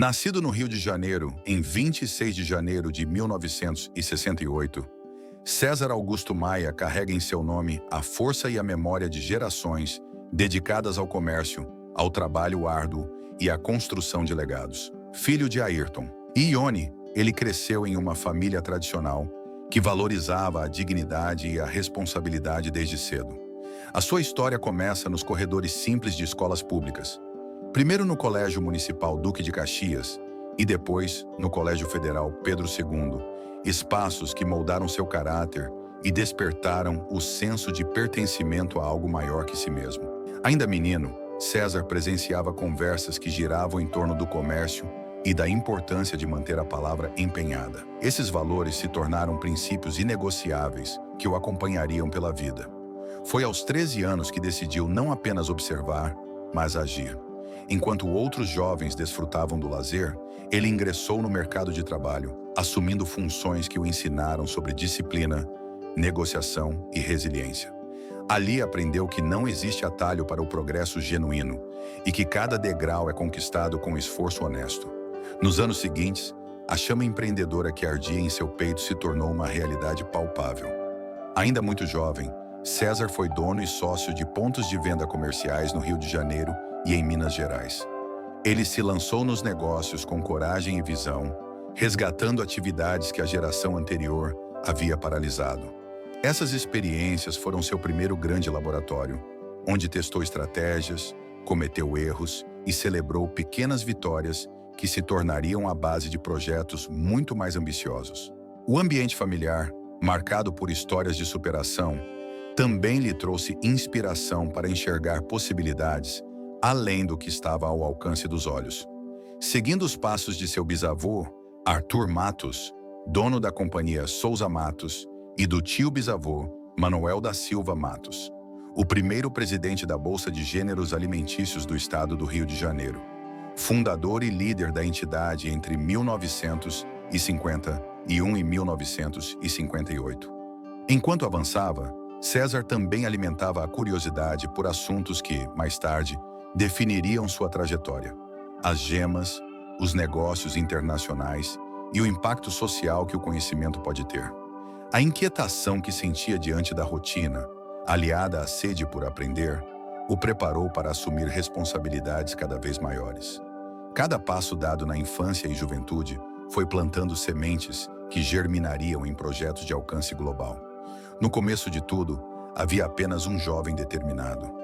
Nascido no Rio de Janeiro em 26 de janeiro de 1968, César Augusto Maia carrega em seu nome a força e a memória de gerações dedicadas ao comércio, ao trabalho árduo e à construção de legados. Filho de Ayrton e Ione, ele cresceu em uma família tradicional que valorizava a dignidade e a responsabilidade desde cedo. A sua história começa nos corredores simples de escolas públicas. Primeiro no Colégio Municipal Duque de Caxias e depois no Colégio Federal Pedro II, espaços que moldaram seu caráter e despertaram o senso de pertencimento a algo maior que si mesmo. Ainda menino, César presenciava conversas que giravam em torno do comércio e da importância de manter a palavra empenhada. Esses valores se tornaram princípios inegociáveis que o acompanhariam pela vida. Foi aos 13 anos que decidiu não apenas observar, mas agir. Enquanto outros jovens desfrutavam do lazer, ele ingressou no mercado de trabalho, assumindo funções que o ensinaram sobre disciplina, negociação e resiliência. Ali aprendeu que não existe atalho para o progresso genuíno e que cada degrau é conquistado com esforço honesto. Nos anos seguintes, a chama empreendedora que ardia em seu peito se tornou uma realidade palpável. Ainda muito jovem, César foi dono e sócio de pontos de venda comerciais no Rio de Janeiro e em Minas Gerais. Ele se lançou nos negócios com coragem e visão, resgatando atividades que a geração anterior havia paralisado. Essas experiências foram seu primeiro grande laboratório, onde testou estratégias, cometeu erros e celebrou pequenas vitórias que se tornariam a base de projetos muito mais ambiciosos. O ambiente familiar, marcado por histórias de superação, também lhe trouxe inspiração para enxergar possibilidades além do que estava ao alcance dos olhos. Seguindo os passos de seu bisavô, Arthur Matos, dono da companhia Souza Matos, e do tio bisavô, Manuel da Silva Matos, o primeiro presidente da Bolsa de Gêneros Alimentícios do estado do Rio de Janeiro, fundador e líder da entidade entre 1951 e 1958. Enquanto avançava, César também alimentava a curiosidade por assuntos que, mais tarde, definiriam sua trajetória: as gemas, os negócios internacionais e o impacto social que o conhecimento pode ter. A inquietação que sentia diante da rotina, aliada à sede por aprender, o preparou para assumir responsabilidades cada vez maiores. Cada passo dado na infância e juventude foi plantando sementes que germinariam em projetos de alcance global. No começo de tudo, havia apenas um jovem determinado,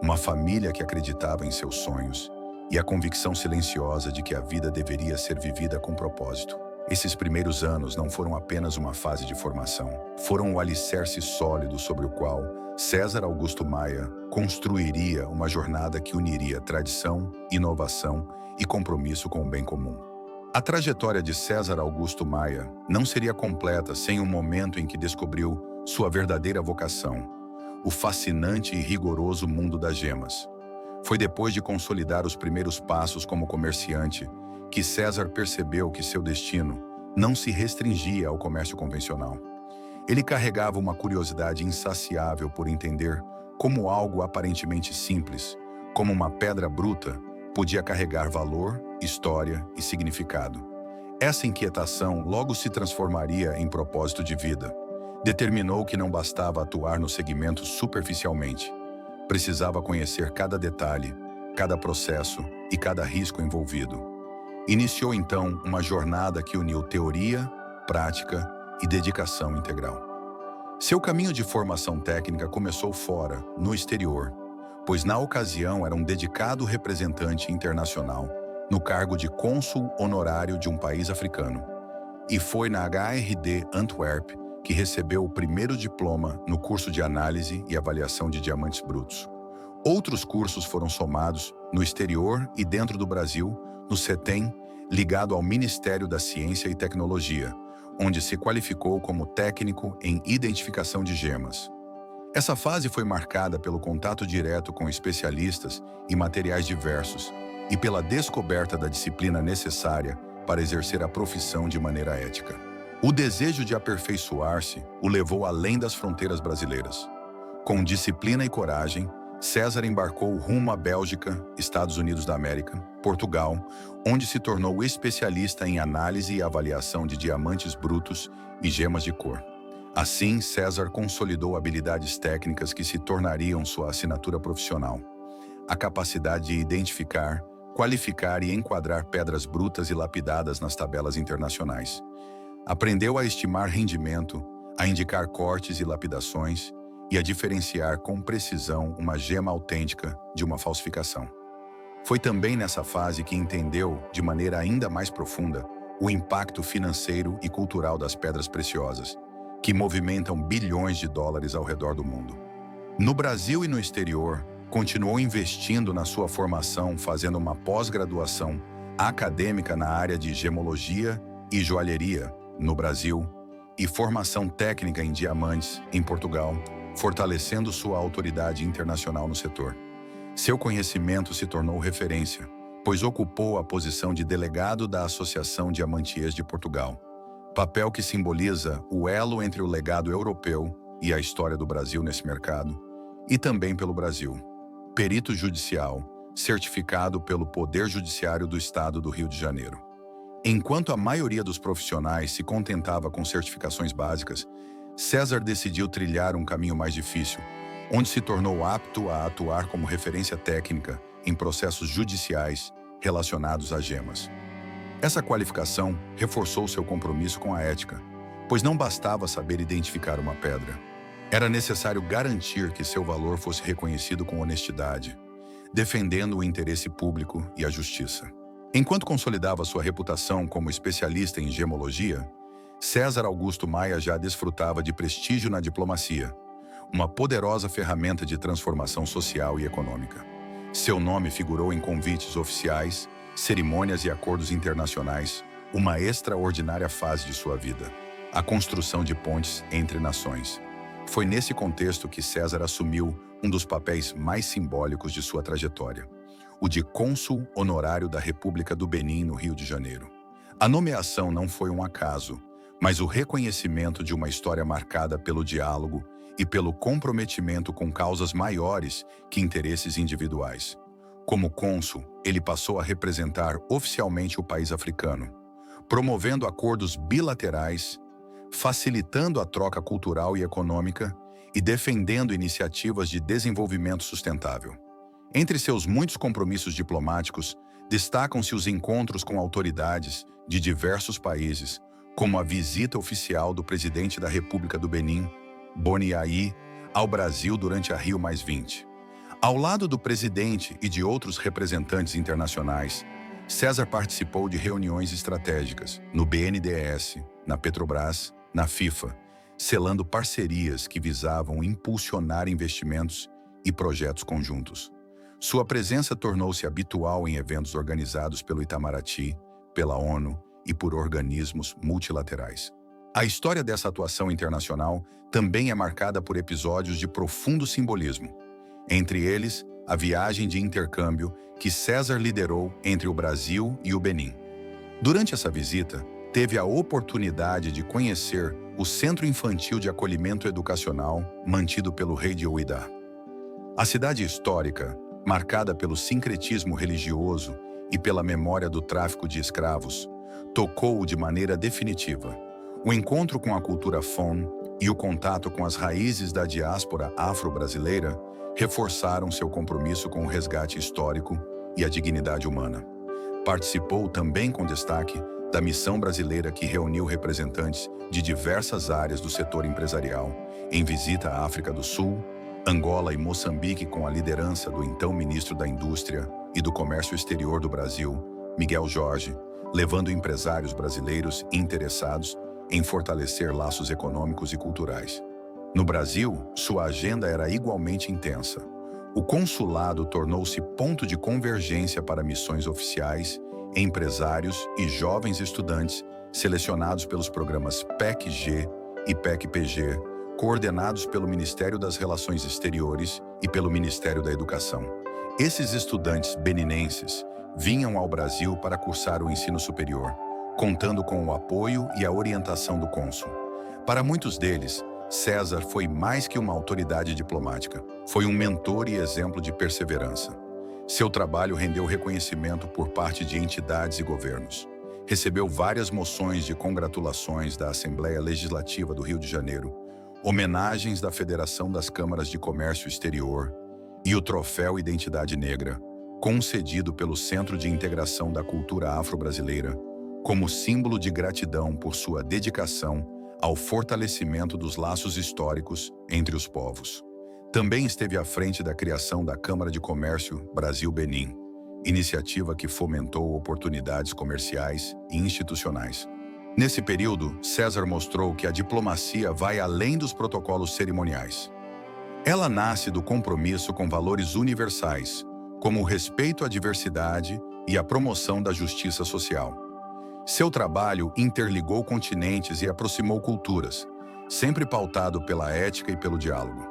uma família que acreditava em seus sonhos e a convicção silenciosa de que a vida deveria ser vivida com propósito. Esses primeiros anos não foram apenas uma fase de formação, foram o alicerce sólido sobre o qual César Augusto Maia construiria uma jornada que uniria tradição, inovação e compromisso com o bem comum. A trajetória de César Augusto Maia não seria completa sem um momento em que descobriu sua verdadeira vocação, o fascinante e rigoroso mundo das gemas. Foi depois de consolidar os primeiros passos como comerciante que César percebeu que seu destino não se restringia ao comércio convencional. Ele carregava uma curiosidade insaciável por entender como algo aparentemente simples, como uma pedra bruta, podia carregar valor, história e significado. Essa inquietação logo se transformaria em propósito de vida. Determinou que não bastava atuar no segmento superficialmente. Precisava conhecer cada detalhe, cada processo e cada risco envolvido. Iniciou então uma jornada que uniu teoria, prática e dedicação integral. Seu caminho de formação técnica começou fora, no exterior, pois na ocasião era um dedicado representante internacional no cargo de cônsul honorário de um país africano. E foi na HRD Antwerp que recebeu o primeiro diploma no curso de análise e avaliação de diamantes brutos. Outros cursos foram somados no exterior e dentro do Brasil, no CETEM, ligado ao Ministério da Ciência e Tecnologia, onde se qualificou como técnico em identificação de gemas. Essa fase foi marcada pelo contato direto com especialistas e materiais diversos e pela descoberta da disciplina necessária para exercer a profissão de maneira ética. O desejo de aperfeiçoar-se o levou além das fronteiras brasileiras. Com disciplina e coragem, César embarcou rumo à Bélgica, Estados Unidos da América, Portugal, onde se tornou especialista em análise e avaliação de diamantes brutos e gemas de cor. Assim, César consolidou habilidades técnicas que se tornariam sua assinatura profissional. A capacidade de identificar, qualificar e enquadrar pedras brutas e lapidadas nas tabelas internacionais. Aprendeu a estimar rendimento, a indicar cortes e lapidações e a diferenciar com precisão uma gema autêntica de uma falsificação. Foi também nessa fase que entendeu, de maneira ainda mais profunda, o impacto financeiro e cultural das pedras preciosas, que movimentam bilhões de dólares ao redor do mundo. No Brasil e no exterior, continuou investindo na sua formação, fazendo uma pós-graduação acadêmica na área de gemologia e joalheria, no Brasil, e formação técnica em diamantes, em Portugal, fortalecendo sua autoridade internacional no setor. Seu conhecimento se tornou referência, pois ocupou a posição de delegado da Associação Diamantiers de Portugal, papel que simboliza o elo entre o legado europeu e a história do Brasil nesse mercado, e também pelo Brasil. Perito judicial, certificado pelo Poder Judiciário do Estado do Rio de Janeiro. Enquanto a maioria dos profissionais se contentava com certificações básicas, César decidiu trilhar um caminho mais difícil, onde se tornou apto a atuar como referência técnica em processos judiciais relacionados a gemas. Essa qualificação reforçou seu compromisso com a ética, pois não bastava saber identificar uma pedra. Era necessário garantir que seu valor fosse reconhecido com honestidade, defendendo o interesse público e a justiça. Enquanto consolidava sua reputação como especialista em gemologia, César Augusto Maia já desfrutava de prestígio na diplomacia, uma poderosa ferramenta de transformação social e econômica. Seu nome figurou em convites oficiais, cerimônias e acordos internacionais, uma extraordinária fase de sua vida, a construção de pontes entre nações. Foi nesse contexto que César assumiu um dos papéis mais simbólicos de sua trajetória, o de cônsul honorário da República do Benin no Rio de Janeiro. A nomeação não foi um acaso, mas o reconhecimento de uma história marcada pelo diálogo e pelo comprometimento com causas maiores que interesses individuais. Como cônsul, ele passou a representar oficialmente o país africano, promovendo acordos bilaterais, facilitando a troca cultural e econômica e defendendo iniciativas de desenvolvimento sustentável. Entre seus muitos compromissos diplomáticos, destacam-se os encontros com autoridades de diversos países, como a visita oficial do presidente da República do Benin, Boni Yayi, ao Brasil durante a Rio+20. Ao lado do presidente e de outros representantes internacionais, César participou de reuniões estratégicas no BNDES, na Petrobras, na FIFA, selando parcerias que visavam impulsionar investimentos e projetos conjuntos. Sua presença tornou-se habitual em eventos organizados pelo Itamaraty, pela ONU e por organismos multilaterais. A história dessa atuação internacional também é marcada por episódios de profundo simbolismo. Entre eles, a viagem de intercâmbio que César liderou entre o Brasil e o Benin. Durante essa visita, teve a oportunidade de conhecer o Centro Infantil de Acolhimento Educacional mantido pelo rei de Ouidah. A cidade histórica, marcada pelo sincretismo religioso e pela memória do tráfico de escravos, tocou-o de maneira definitiva. O encontro com a cultura Fon e o contato com as raízes da diáspora afro-brasileira reforçaram seu compromisso com o resgate histórico e a dignidade humana. Participou também com destaque da missão brasileira que reuniu representantes de diversas áreas do setor empresarial em visita à África do Sul, Angola e Moçambique com a liderança do então ministro da Indústria e do Comércio Exterior do Brasil, Miguel Jorge, levando empresários brasileiros interessados em fortalecer laços econômicos e culturais. No Brasil, sua agenda era igualmente intensa. O consulado tornou-se ponto de convergência para missões oficiais, empresários e jovens estudantes selecionados pelos programas PEC-G e PEC-PG, coordenados pelo Ministério das Relações Exteriores e pelo Ministério da Educação. Esses estudantes beninenses vinham ao Brasil para cursar o ensino superior, contando com o apoio e a orientação do cônsul. Para muitos deles, César foi mais que uma autoridade diplomática. Foi um mentor e exemplo de perseverança. Seu trabalho rendeu reconhecimento por parte de entidades e governos. Recebeu várias moções de congratulações da Assembleia Legislativa do Rio de Janeiro, homenagens da Federação das Câmaras de Comércio Exterior e o Troféu Identidade Negra, concedido pelo Centro de Integração da Cultura Afro-Brasileira, como símbolo de gratidão por sua dedicação ao fortalecimento dos laços históricos entre os povos. Também esteve à frente da criação da Câmara de Comércio Brasil-Benin, iniciativa que fomentou oportunidades comerciais e institucionais. Nesse período, César mostrou que a diplomacia vai além dos protocolos cerimoniais. Ela nasce do compromisso com valores universais, como o respeito à diversidade e a promoção da justiça social. Seu trabalho interligou continentes e aproximou culturas, sempre pautado pela ética e pelo diálogo.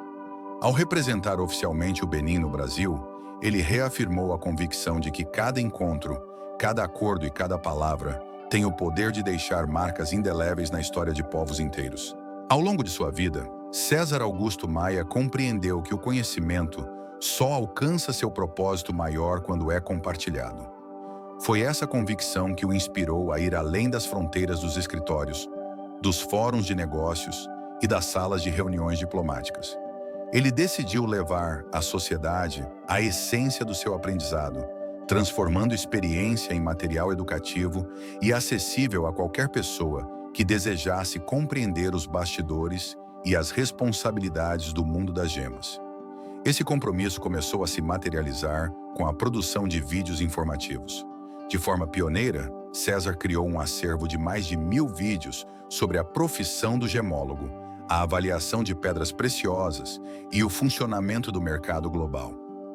Ao representar oficialmente o Benin no Brasil, ele reafirmou a convicção de que cada encontro, cada acordo e cada palavra tem o poder de deixar marcas indeléveis na história de povos inteiros. Ao longo de sua vida, César Augusto Maia compreendeu que o conhecimento só alcança seu propósito maior quando é compartilhado. Foi essa convicção que o inspirou a ir além das fronteiras dos escritórios, dos fóruns de negócios e das salas de reuniões diplomáticas. Ele decidiu levar à sociedade a essência do seu aprendizado, transformando experiência em material educativo e acessível a qualquer pessoa que desejasse compreender os bastidores e as responsabilidades do mundo das gemas. Esse compromisso começou a se materializar com a produção de vídeos informativos. De forma pioneira, César criou um acervo de mais de 1000 vídeos sobre a profissão do gemólogo, a avaliação de pedras preciosas e o funcionamento do mercado global.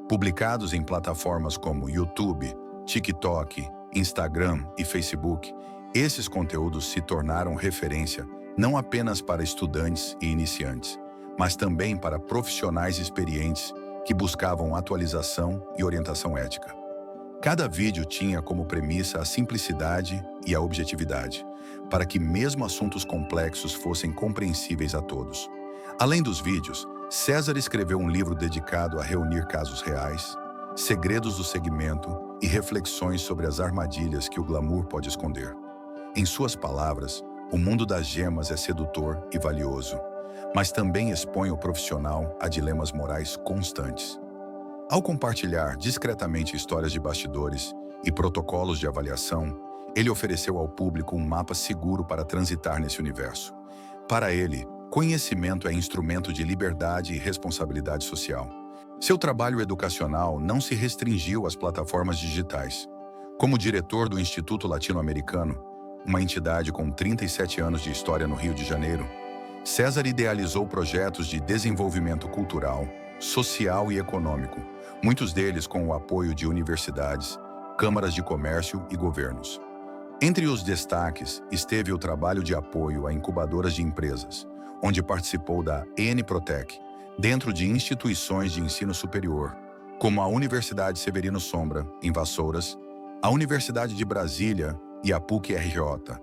Publicados em plataformas como YouTube, TikTok, Instagram e Facebook, esses conteúdos se tornaram referência não apenas para estudantes e iniciantes, mas também para profissionais experientes que buscavam atualização e orientação ética. Cada vídeo tinha como premissa a simplicidade e a objetividade, para que mesmo assuntos complexos fossem compreensíveis a todos. Além dos vídeos, César escreveu um livro dedicado a reunir casos reais, segredos do segmento e reflexões sobre as armadilhas que o glamour pode esconder. Em suas palavras, o mundo das gemas é sedutor e valioso, mas também expõe o profissional a dilemas morais constantes. Ao compartilhar discretamente histórias de bastidores e protocolos de avaliação, ele ofereceu ao público um mapa seguro para transitar nesse universo. Para ele, conhecimento é instrumento de liberdade e responsabilidade social. Seu trabalho educacional não se restringiu às plataformas digitais. Como diretor do Instituto Latino-Americano, uma entidade com 37 anos de história no Rio de Janeiro, César idealizou projetos de desenvolvimento cultural, social e econômico, muitos deles com o apoio de universidades, câmaras de comércio e governos. Entre os destaques esteve o trabalho de apoio a incubadoras de empresas, onde participou da ENProtec, dentro de instituições de ensino superior, como a Universidade Severino Sombra, em Vassouras, a Universidade de Brasília e a PUC-RJ.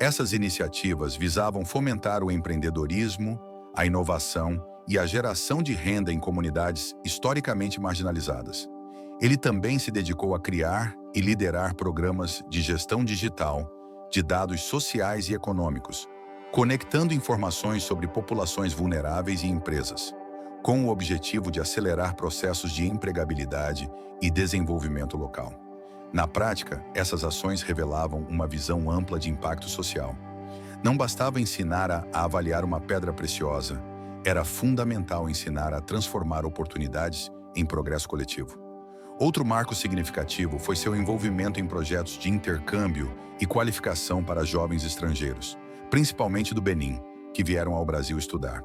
Essas iniciativas visavam fomentar o empreendedorismo, a inovação e a geração de renda em comunidades historicamente marginalizadas. Ele também se dedicou a criar e liderar programas de gestão digital, de dados sociais e econômicos, conectando informações sobre populações vulneráveis e empresas, com o objetivo de acelerar processos de empregabilidade e desenvolvimento local. Na prática, essas ações revelavam uma visão ampla de impacto social. Não bastava ensinar a avaliar uma pedra preciosa, era fundamental ensinar a transformar oportunidades em progresso coletivo. Outro marco significativo foi seu envolvimento em projetos de intercâmbio e qualificação para jovens estrangeiros, principalmente do Benin, que vieram ao Brasil estudar.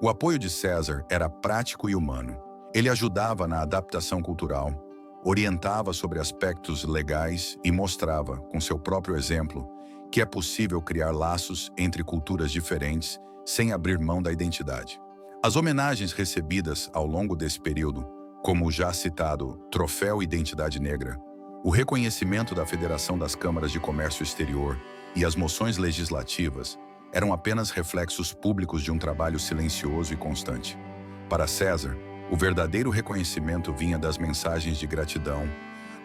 O apoio de César era prático e humano. Ele ajudava na adaptação cultural, orientava sobre aspectos legais e mostrava, com seu próprio exemplo, que é possível criar laços entre culturas diferentes sem abrir mão da identidade. As homenagens recebidas ao longo desse período, como o já citado Troféu Identidade Negra, o reconhecimento da Federação das Câmaras de Comércio Exterior e as moções legislativas, eram apenas reflexos públicos de um trabalho silencioso e constante. Para César, o verdadeiro reconhecimento vinha das mensagens de gratidão,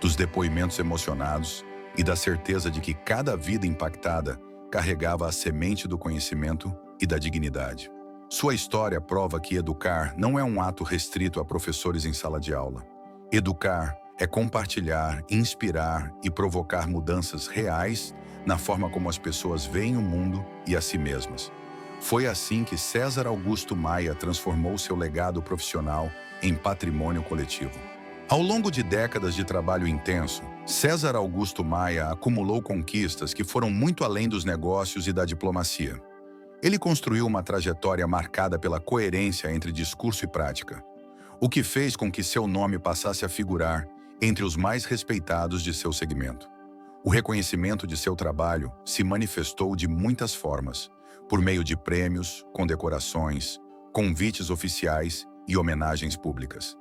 dos depoimentos emocionados e da certeza de que cada vida impactada carregava a semente do conhecimento e da dignidade. Sua história prova que educar não é um ato restrito a professores em sala de aula. Educar é compartilhar, inspirar e provocar mudanças reais na forma como as pessoas veem o mundo e a si mesmas. Foi assim que César Augusto Maia transformou seu legado profissional em patrimônio coletivo. Ao longo de décadas de trabalho intenso, César Augusto Maia acumulou conquistas que foram muito além dos negócios e da diplomacia. Ele construiu uma trajetória marcada pela coerência entre discurso e prática, o que fez com que seu nome passasse a figurar entre os mais respeitados de seu segmento. O reconhecimento de seu trabalho se manifestou de muitas formas, por meio de prêmios, condecorações, convites oficiais e homenagens públicas.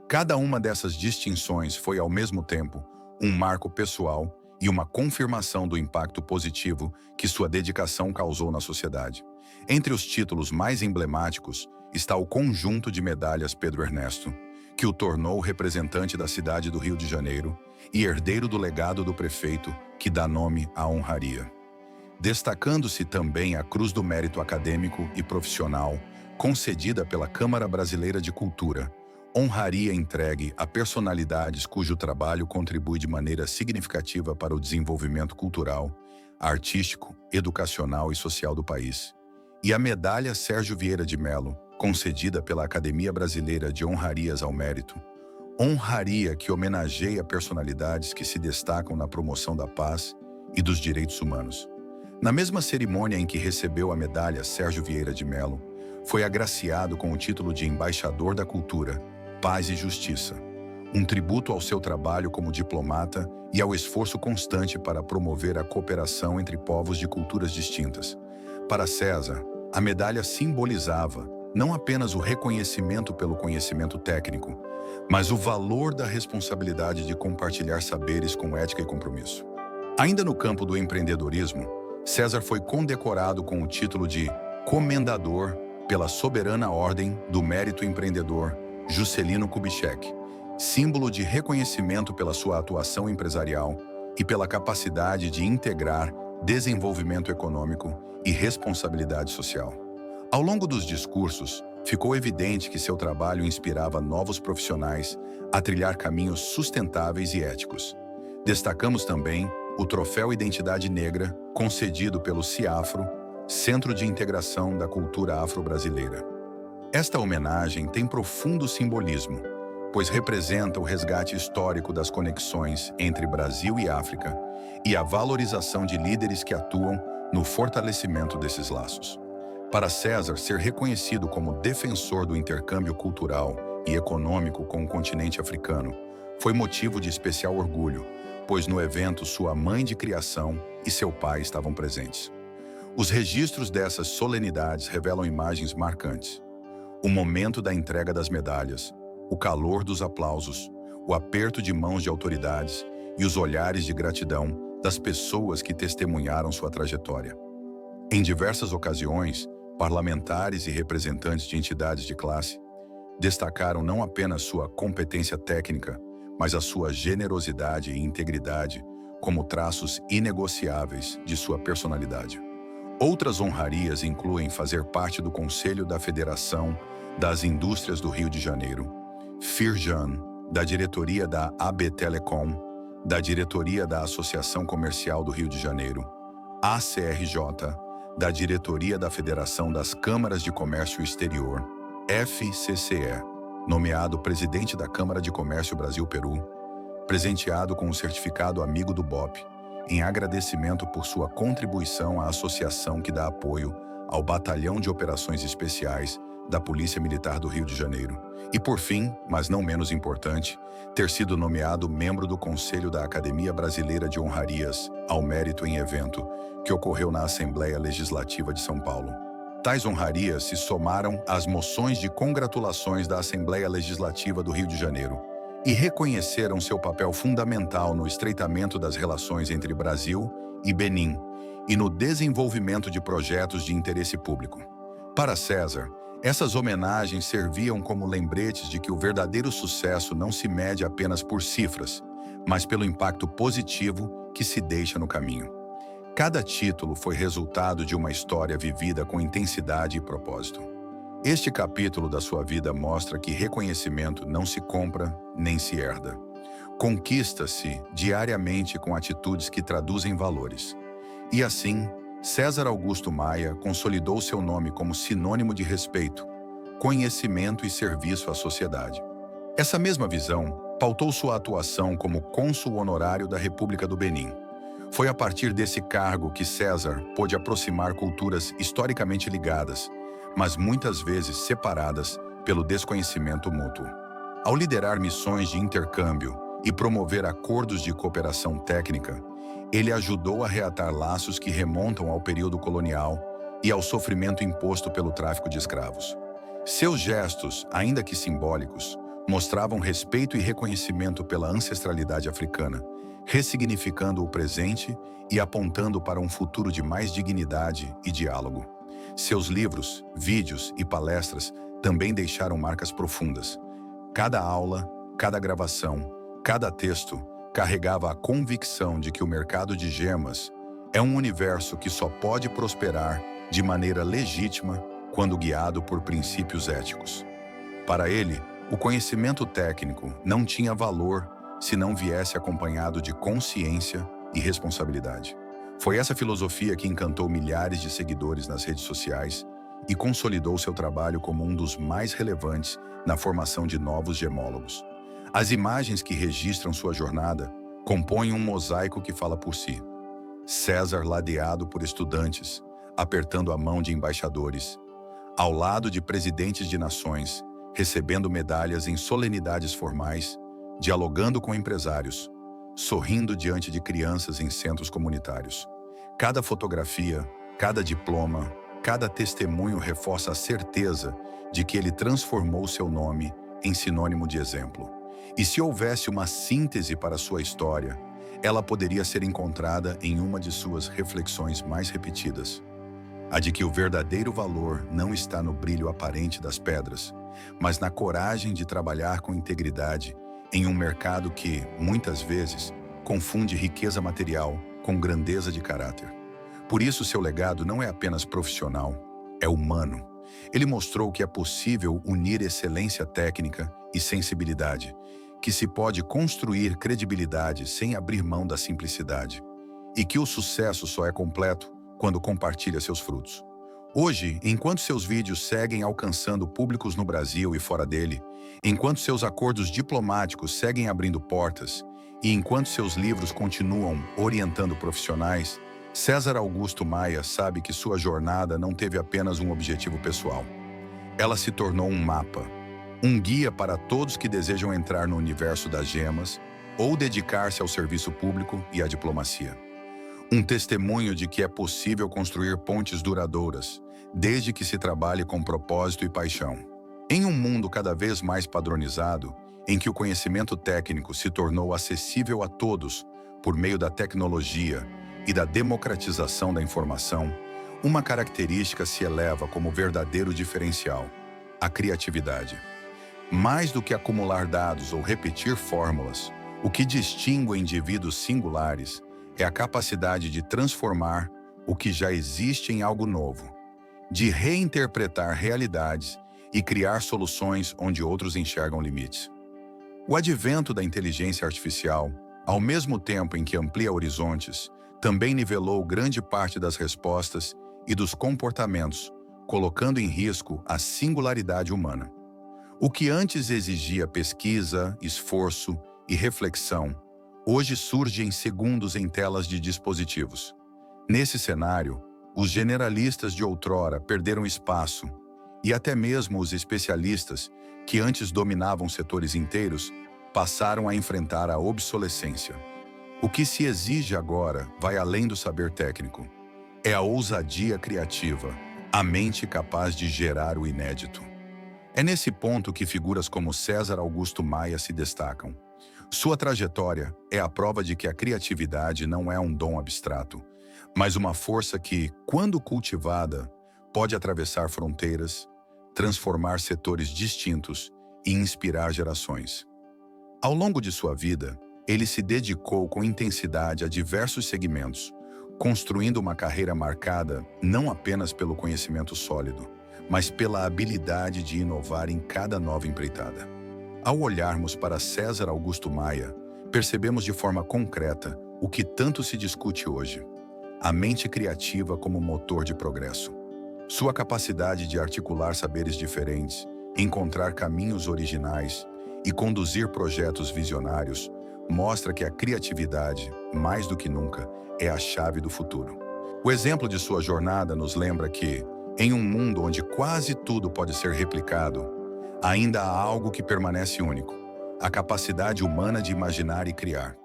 Cada uma dessas distinções foi, ao mesmo tempo, um marco pessoal e uma confirmação do impacto positivo que sua dedicação causou na sociedade. Entre os títulos mais emblemáticos está o conjunto de medalhas Pedro Ernesto, que o tornou representante da cidade do Rio de Janeiro e herdeiro do legado do prefeito, que dá nome à honraria. Destacando-se também a Cruz do Mérito Acadêmico e Profissional, concedida pela Câmara Brasileira de Cultura, honraria entregue a personalidades cujo trabalho contribui de maneira significativa para o desenvolvimento cultural, artístico, educacional e social do país. E a Medalha Sérgio Vieira de Mello, concedida pela Academia Brasileira de Honrarias ao Mérito, honraria que homenageia personalidades que se destacam na promoção da paz e dos direitos humanos. Na mesma cerimônia em que recebeu a Medalha Sérgio Vieira de Mello, foi agraciado com o título de Embaixador da Cultura, Paz e Justiça, um tributo ao seu trabalho como diplomata e ao esforço constante para promover a cooperação entre povos de culturas distintas. Para César, a medalha simbolizava não apenas o reconhecimento pelo conhecimento técnico, mas o valor da responsabilidade de compartilhar saberes com ética e compromisso. Ainda no campo do empreendedorismo, César foi condecorado com o título de Comendador pela Soberana Ordem do Mérito Empreendedor Juscelino Kubitschek, símbolo de reconhecimento pela sua atuação empresarial e pela capacidade de integrar desenvolvimento econômico e responsabilidade social. Ao longo dos discursos, ficou evidente que seu trabalho inspirava novos profissionais a trilhar caminhos sustentáveis e éticos. Destacamos também o Troféu Identidade Negra, concedido pelo CIAFRO, Centro de Integração da Cultura Afro-Brasileira. Esta homenagem tem profundo simbolismo, pois representa o resgate histórico das conexões entre Brasil e África e a valorização de líderes que atuam no fortalecimento desses laços. Para César, ser reconhecido como defensor do intercâmbio cultural e econômico com o continente africano foi motivo de especial orgulho, pois no evento sua mãe de criação e seu pai estavam presentes. Os registros dessas solenidades revelam imagens marcantes. O momento da entrega das medalhas, o calor dos aplausos, o aperto de mãos de autoridades e os olhares de gratidão das pessoas que testemunharam sua trajetória. Em diversas ocasiões, parlamentares e representantes de entidades de classe destacaram não apenas sua competência técnica, mas a sua generosidade e integridade como traços inegociáveis de sua personalidade. Outras honrarias incluem fazer parte do Conselho da Federação das Indústrias do Rio de Janeiro, FIRJAN, da diretoria da AB Telecom, da diretoria da Associação Comercial do Rio de Janeiro, ACRJ, da diretoria da Federação das Câmaras de Comércio Exterior, FCCE, nomeado presidente da Câmara de Comércio Brasil-Peru, presenteado com o certificado Amigo do BOP, em agradecimento por sua contribuição à associação que dá apoio ao Batalhão de Operações Especiais da Polícia Militar do Rio de Janeiro. E por fim, mas não menos importante, ter sido nomeado membro do Conselho da Academia Brasileira de Honrarias ao Mérito em evento que ocorreu na Assembleia Legislativa de São Paulo. Tais honrarias se somaram às moções de congratulações da Assembleia Legislativa do Rio de Janeiro e reconheceram seu papel fundamental no estreitamento das relações entre Brasil e Benin e no desenvolvimento de projetos de interesse público. Para César, essas homenagens serviam como lembretes de que o verdadeiro sucesso não se mede apenas por cifras, mas pelo impacto positivo que se deixa no caminho. Cada título foi resultado de uma história vivida com intensidade e propósito. Este capítulo da sua vida mostra que reconhecimento não se compra nem se herda. Conquista-se diariamente com atitudes que traduzem valores. E assim, César Augusto Maia consolidou seu nome como sinônimo de respeito, conhecimento e serviço à sociedade. Essa mesma visão pautou sua atuação como cônsul honorário da República do Benin. Foi a partir desse cargo que César pôde aproximar culturas historicamente ligadas, mas muitas vezes separadas pelo desconhecimento mútuo. Ao liderar missões de intercâmbio e promover acordos de cooperação técnica, ele ajudou a reatar laços que remontam ao período colonial e ao sofrimento imposto pelo tráfico de escravos. Seus gestos, ainda que simbólicos, mostravam respeito e reconhecimento pela ancestralidade africana, ressignificando o presente e apontando para um futuro de mais dignidade e diálogo. Seus livros, vídeos e palestras também deixaram marcas profundas. Cada aula, cada gravação, cada texto carregava a convicção de que o mercado de gemas é um universo que só pode prosperar de maneira legítima quando guiado por princípios éticos. Para ele, o conhecimento técnico não tinha valor se não viesse acompanhado de consciência e responsabilidade. Foi essa filosofia que encantou milhares de seguidores nas redes sociais e consolidou seu trabalho como um dos mais relevantes na formação de novos gemólogos. As imagens que registram sua jornada compõem um mosaico que fala por si. César ladeado por estudantes, apertando a mão de embaixadores, ao lado de presidentes de nações, recebendo medalhas em solenidades formais, dialogando com empresários, sorrindo diante de crianças em centros comunitários. Cada fotografia, cada diploma, cada testemunho reforça a certeza de que ele transformou seu nome em sinônimo de exemplo. E se houvesse uma síntese para sua história, ela poderia ser encontrada em uma de suas reflexões mais repetidas. A de que o verdadeiro valor não está no brilho aparente das pedras, mas na coragem de trabalhar com integridade em um mercado que, muitas vezes, confunde riqueza material com grandeza de caráter. Por isso, seu legado não é apenas profissional, é humano. Ele mostrou que é possível unir excelência técnica e sensibilidade, que se pode construir credibilidade sem abrir mão da simplicidade, e que o sucesso só é completo quando compartilha seus frutos. Hoje, enquanto seus vídeos seguem alcançando públicos no Brasil e fora dele, enquanto seus acordos diplomáticos seguem abrindo portas, e enquanto seus livros continuam orientando profissionais, César Augusto Maia sabe que sua jornada não teve apenas um objetivo pessoal. Ela se tornou um mapa, um guia para todos que desejam entrar no universo das gemas ou dedicar-se ao serviço público e à diplomacia. Um testemunho de que é possível construir pontes duradouras, desde que se trabalhe com propósito e paixão. Em um mundo cada vez mais padronizado, em que o conhecimento técnico se tornou acessível a todos por meio da tecnologia e da democratização da informação, uma característica se eleva como verdadeiro diferencial: a criatividade. Mais do que acumular dados ou repetir fórmulas, o que distingue indivíduos singulares é a capacidade de transformar o que já existe em algo novo, de reinterpretar realidades e criar soluções onde outros enxergam limites. O advento da inteligência artificial, ao mesmo tempo em que amplia horizontes, também nivelou grande parte das respostas e dos comportamentos, colocando em risco a singularidade humana. O que antes exigia pesquisa, esforço e reflexão, hoje surge em segundos em telas de dispositivos. Nesse cenário, os generalistas de outrora perderam espaço e até mesmo os especialistas, que antes dominavam setores inteiros, passaram a enfrentar a obsolescência. O que se exige agora vai além do saber técnico. É a ousadia criativa, a mente capaz de gerar o inédito. É nesse ponto que figuras como César Augusto Maia se destacam. Sua trajetória é a prova de que a criatividade não é um dom abstrato, mas uma força que, quando cultivada, pode atravessar fronteiras, transformar setores distintos e inspirar gerações. Ao longo de sua vida, ele se dedicou com intensidade a diversos segmentos, construindo uma carreira marcada não apenas pelo conhecimento sólido, mas pela habilidade de inovar em cada nova empreitada. Ao olharmos para César Augusto Maia, percebemos de forma concreta o que tanto se discute hoje: a mente criativa como motor de progresso. Sua capacidade de articular saberes diferentes, encontrar caminhos originais e conduzir projetos visionários mostra que a criatividade, mais do que nunca, é a chave do futuro. O exemplo de sua jornada nos lembra que, em um mundo onde quase tudo pode ser replicado, ainda há algo que permanece único: a capacidade humana de imaginar e criar.